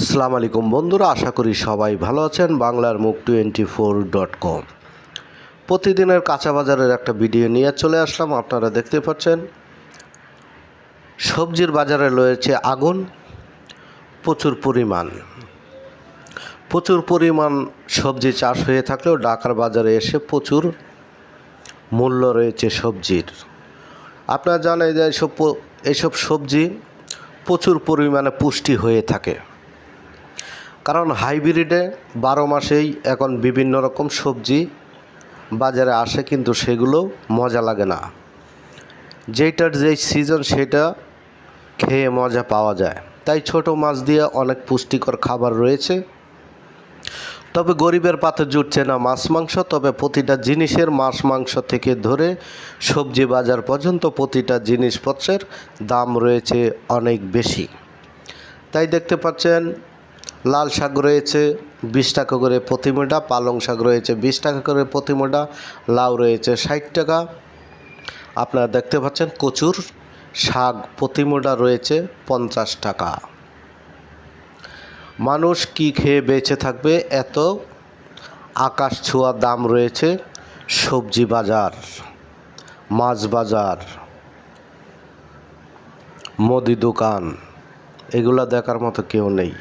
আসসালামু আলাইকুম বন্ধুরা, আশা করি সবাই ভালো আছেন। বাংলার মুখ 24.com প্রতিদিনের কাঁচা বাজারের একটা ভিডিও নিয়ে চলে আসলাম। আপনারা দেখতে পাচ্ছেন সবজির বাজারে রয়েছে আগুন। প্রচুর পরিমাণ সবজি চাষ হয়ে থাকলেও ঢাকার বাজারে এসে প্রচুর মূল্য রয়েছে সবজির। আপনারা জানেন যে এইসব সবজি প্রচুর পরিমাণে পুষ্টি হয়ে থাকে, কারণ হাইব্রিডে 12 মাসেই এখন বিভিন্ন রকম সবজি বাজারে আসে, কিন্তু সেগুলো মজা লাগে না। যেটার যেই সিজন সেটা খেয়ে মজা পাওয়া যায়। তাই ছোট মাছ দিয়ে অনেক পুষ্টিকর খাবার রয়েছে। তবে গরিবের পাতে জুটছে না মাছ মাংস। তবে প্রতিটা জিনিসের মাছ মাংস থেকে ধরে সবজি বাজার পর্যন্ত প্রতিটা জিনিসপত্রের দাম রয়েছে অনেক বেশি। তাই দেখতে পাচ্ছেন লাল শাক রয়েছে 20 টাকা করে প্রতি মুঠা, পালং শাক রয়েছে 20 টাকা করে প্রতি মুঠা, লাউ রয়েছে 60 টাকা। আপনারা দেখতে পাচ্ছেন কচুর শাক প্রতি মুঠা রয়েছে 50 টাকা। মানুষ কি খেয়ে বেঁচে থাকবে, এত আকাশ ছোঁয়া দাম রয়েছে সবজি বাজার, মাছ বাজার, মুদি দোকান, এগুলা দেখার মতো কেউ নেই।